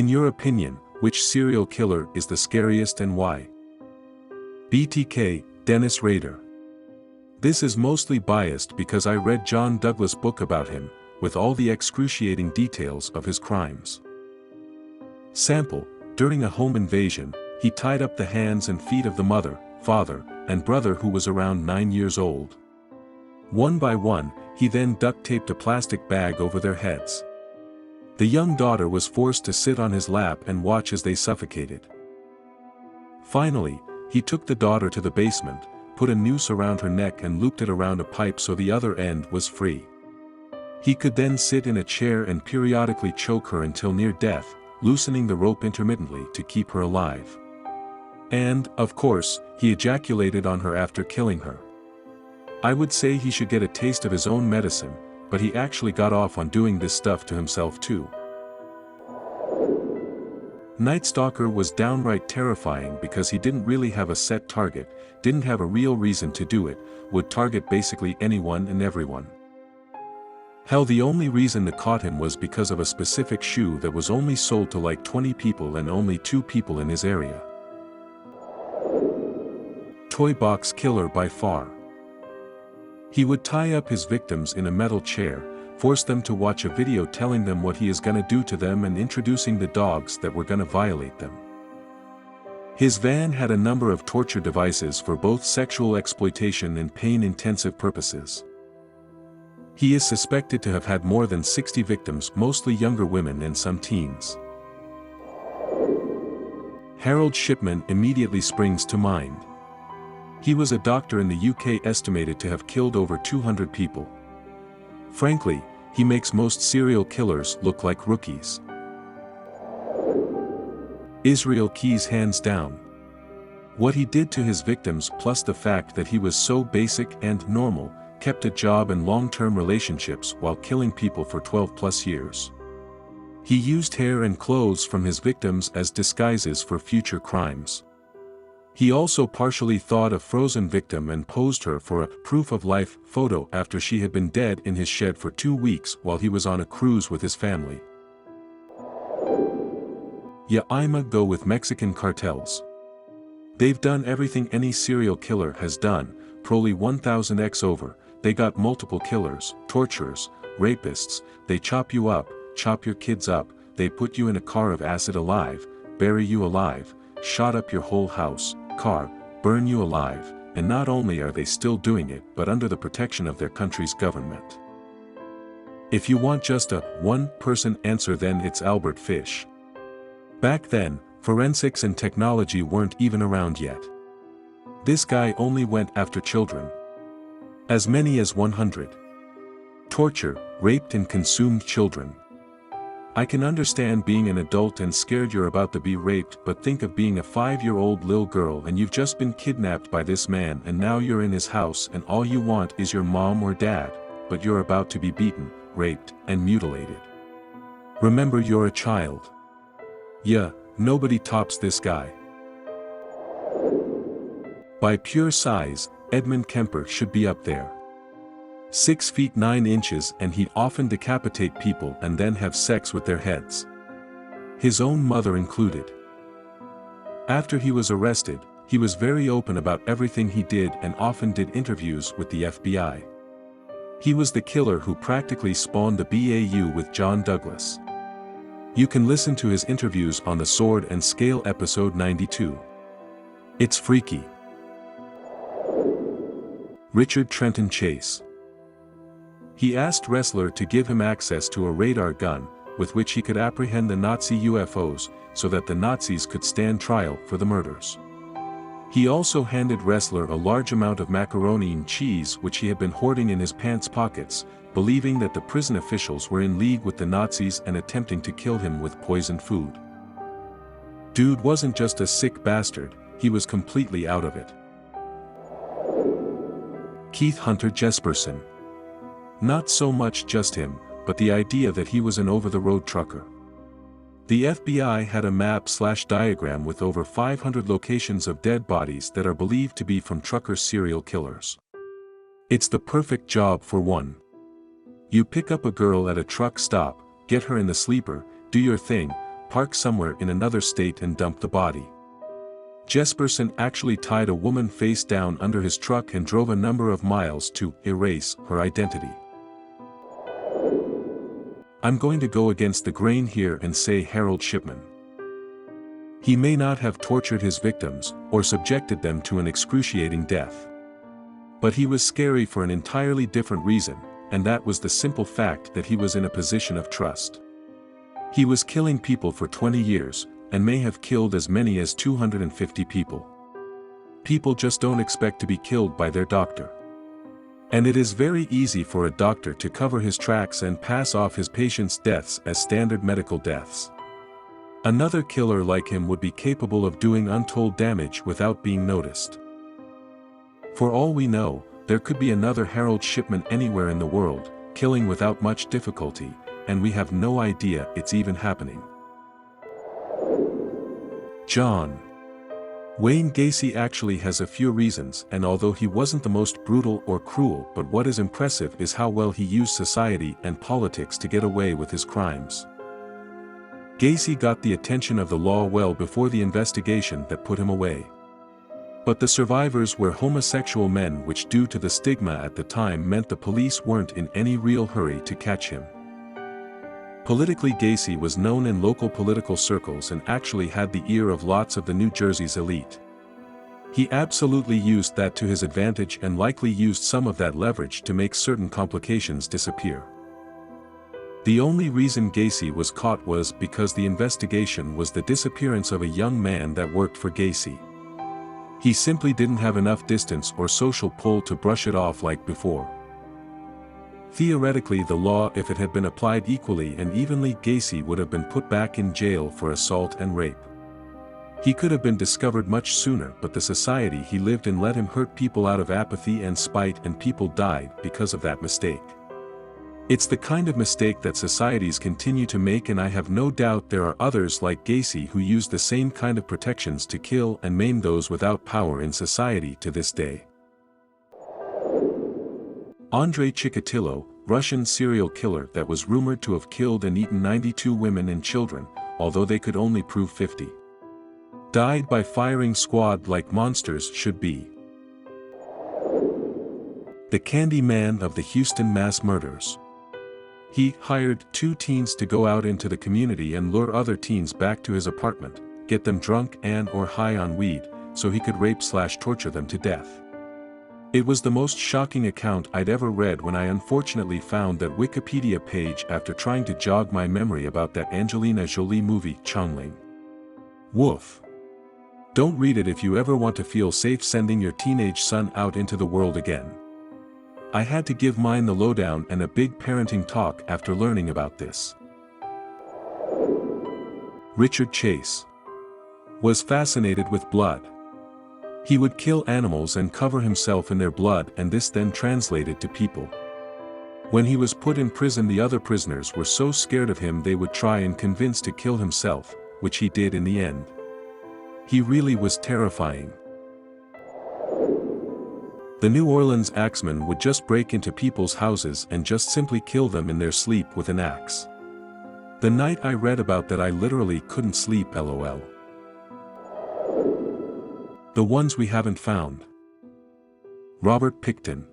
In your opinion, which serial killer is the scariest and why? BTK, Dennis Rader. This is mostly biased because I read John Douglas' book about him, with all the excruciating details of his crimes. Sample: during a home invasion, he tied up the hands and feet of the mother, father, and brother who was around 9 years old. One by one, he then duct-taped a plastic bag over their heads. The young daughter was forced to sit on his lap and watch as they suffocated. Finally, he took the daughter to the basement, put a noose around her neck and looped it around a pipe so the other end was free. He could then sit in a chair and periodically choke her until near death, loosening the rope intermittently to keep her alive. And, of course, he ejaculated on her after killing her. I would say he should get a taste of his own medicine, but he actually got off on doing this stuff to himself too. Night Stalker was downright terrifying because he didn't really have a set target, didn't have a real reason to do it, would target basically anyone and everyone. Hell, the only reason they caught him was because of a specific shoe that was only sold to like 20 people and only 2 people in his area. Toy box killer by far. He would tie up his victims in a metal chair, force them to watch a video telling them what he is gonna do to them and introducing the dogs that were gonna violate them. His van had a number of torture devices for both sexual exploitation and pain-intensive purposes. He is suspected to have had more than 60 victims, mostly younger women and some teens. Harold Shipman immediately springs to mind. He was a doctor in the UK, estimated to have killed over 200 people. Frankly, he makes most serial killers look like rookies. Israel Keys, hands down. What he did to his victims, plus the fact that he was so basic and normal, kept a job and long-term relationships while killing people for 12+ years. He used hair and clothes from his victims as disguises for future crimes. He also partially thawed a frozen victim and posed her for a proof-of-life photo after she had been dead in his shed for 2 weeks while he was on a cruise with his family. Yeah, I'ma go with Mexican cartels. They've done everything any serial killer has done, probably 1000x over. They got multiple killers, torturers, rapists, they chop you up, chop your kids up, they put you in a car of acid alive, bury you alive, shot up your whole house, car, burn you alive, and not only are they still doing it but under the protection of their country's government. If you want just a one-person answer, then it's Albert Fish. Back then, forensics and technology weren't even around yet. This guy only went after children. As many as 100. Torture, raped and consumed children. I can understand being an adult and scared you're about to be raped, but think of being a 5-year-old little girl and you've just been kidnapped by this man and now you're in his house and all you want is your mom or dad, but you're about to be beaten, raped, and mutilated. Remember, you're a child. Yeah, nobody tops this guy. By pure size, Edmund Kemper should be up there. 6 feet 9 inches, and he'd often decapitate people and then have sex with their heads. His own mother included. After he was arrested, he was very open about everything he did and often did interviews with the FBI. He was the killer who practically spawned the BAU with John Douglas. You can listen to his interviews on the Sword and Scale episode 92. It's freaky. Richard Trenton Chase. He asked Ressler to give him access to a radar gun, with which he could apprehend the Nazi UFOs, so that the Nazis could stand trial for the murders. He also handed Ressler a large amount of macaroni and cheese which he had been hoarding in his pants pockets, believing that the prison officials were in league with the Nazis and attempting to kill him with poisoned food. Dude wasn't just a sick bastard, he was completely out of it. Keith Hunter Jesperson. Not so much just him, but the idea that he was an over-the-road trucker. The FBI had a map/diagram with over 500 locations of dead bodies that are believed to be from trucker serial killers. It's the perfect job for one. You pick up a girl at a truck stop, get her in the sleeper, do your thing, park somewhere in another state and dump the body. Jesperson actually tied a woman face down under his truck and drove a number of miles to erase her identity. I'm going to go against the grain here and say Harold Shipman. He may not have tortured his victims, or subjected them to an excruciating death. But he was scary for an entirely different reason, and that was the simple fact that he was in a position of trust. He was killing people for 20 years, and may have killed as many as 250 people. People just don't expect to be killed by their doctor. And it is very easy for a doctor to cover his tracks and pass off his patients' deaths as standard medical deaths. Another killer like him would be capable of doing untold damage without being noticed. For all we know, there could be another Harold Shipman anywhere in the world, killing without much difficulty, and we have no idea it's even happening. John Wayne Gacy actually has a few reasons, and although he wasn't the most brutal or cruel, but what is impressive is how well he used society and politics to get away with his crimes. Gacy got the attention of the law well before the investigation that put him away. But the survivors were homosexual men, which due to the stigma at the time meant the police weren't in any real hurry to catch him. Politically, Gacy was known in local political circles and actually had the ear of lots of the New Jersey's elite. He absolutely used that to his advantage and likely used some of that leverage to make certain complications disappear. The only reason Gacy was caught was because the investigation was the disappearance of a young man that worked for Gacy. He simply didn't have enough distance or social pull to brush it off like before. Theoretically, the law, if it had been applied equally and evenly, Gacy would have been put back in jail for assault and rape. He could have been discovered much sooner, but the society he lived in let him hurt people out of apathy and spite, and people died because of that mistake. It's the kind of mistake that societies continue to make, and I have no doubt there are others like Gacy who use the same kind of protections to kill and maim those without power in society to this day. Andrei Chikatilo, Russian serial killer that was rumored to have killed and eaten 92 women and children, although they could only prove 50. Died by firing squad like monsters should be. The Candy Man of the Houston mass murders. He hired 2 teens to go out into the community and lure other teens back to his apartment, get them drunk and/or high on weed, so he could rape/torture them to death. It was the most shocking account I'd ever read when I unfortunately found that Wikipedia page after trying to jog my memory about that Angelina Jolie movie, Chongling. Woof. Don't read it if you ever want to feel safe sending your teenage son out into the world again. I had to give mine the lowdown and a big parenting talk after learning about this. Richard Chase was fascinated with blood. He would kill animals and cover himself in their blood, and this then translated to people. When he was put in prison, the other prisoners were so scared of him they would try and convince to kill himself, which he did in the end. He really was terrifying. The New Orleans axeman would just break into people's houses and just simply kill them in their sleep with an axe. The night I read about that, I literally couldn't sleep, lol. The ones we haven't found. Robert Pickton.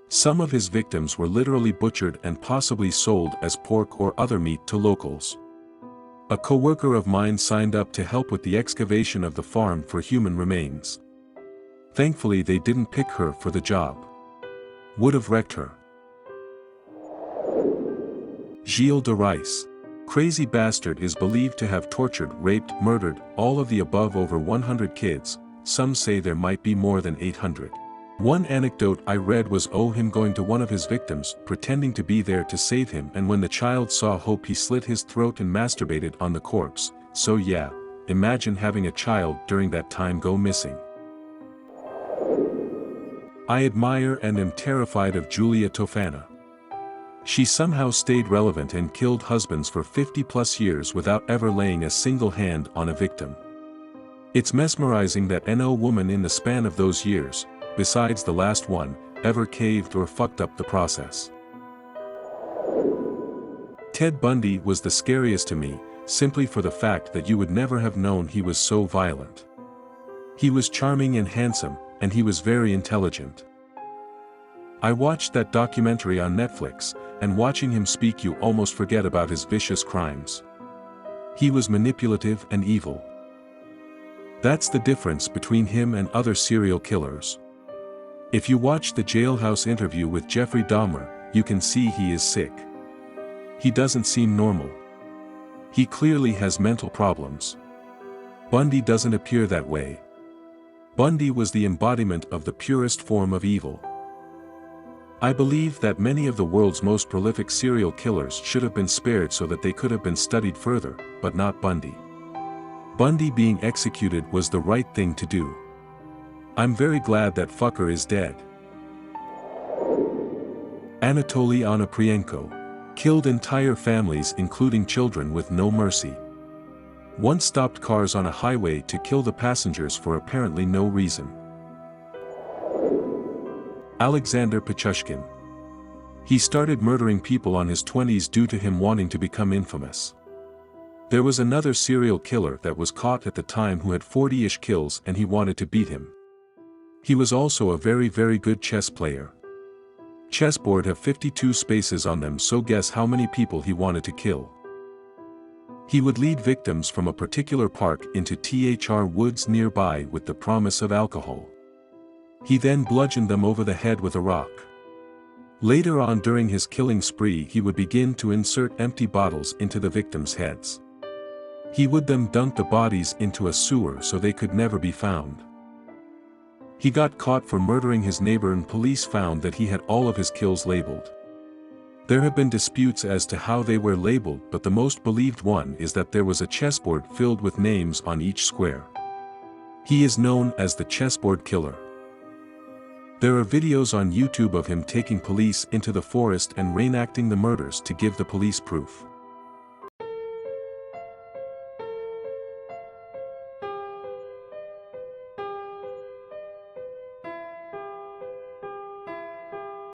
Some of his victims were literally butchered and possibly sold as pork or other meat to locals. A co-worker of mine signed up to help with the excavation of the farm for human remains. Thankfully they didn't pick her for the job. Would have wrecked her. Gilles de Rice. Crazy bastard is believed to have tortured, raped, murdered, all of the above, over 100 kids. Some say there might be more than 800. One anecdote I read was him going to one of his victims, pretending to be there to save him, and when the child saw hope he slit his throat and masturbated on the corpse. So yeah, imagine having a child during that time go missing. I admire and am terrified of Julia Tofana. She somehow stayed relevant and killed husbands for 50+ years without ever laying a single hand on a victim. It's mesmerizing that no woman in the span of those years, besides the last one, ever caved or fucked up the process. Ted Bundy was the scariest to me, simply for the fact that you would never have known he was so violent. He was charming and handsome, and he was very intelligent. I watched that documentary on Netflix, and watching him speak you almost forget about his vicious crimes. He was manipulative and evil. That's the difference between him and other serial killers. If you watch the jailhouse interview with Jeffrey Dahmer, you can see he is sick. He doesn't seem normal. He clearly has mental problems. Bundy doesn't appear that way. Bundy was the embodiment of the purest form of evil. I believe that many of the world's most prolific serial killers should have been spared so that they could have been studied further, but not Bundy. Bundy being executed was the right thing to do. I'm very glad that fucker is dead. Anatoly Onoprienko killed entire families including children with no mercy. Once stopped cars on a highway to kill the passengers for apparently no reason. Alexander Pichushkin. He started murdering people on his 20s due to him wanting to become infamous. There was another serial killer that was caught at the time who had 40-ish kills and he wanted to beat him. He was also a very good chess player. Chessboard have 52 spaces on them, so guess how many people he wanted to kill. He would lead victims from a particular park into THR woods nearby with the promise of alcohol. He then bludgeoned them over the head with a rock. Later on during his killing spree he would begin to insert empty bottles into the victims' heads. He would then dunk the bodies into a sewer so they could never be found. He got caught for murdering his neighbor and police found that he had all of his kills labeled. There have been disputes as to how they were labeled, but the most believed one is that there was a chessboard filled with names on each square. He is known as the Chessboard Killer. There are videos on YouTube of him taking police into the forest and reenacting the murders to give the police proof.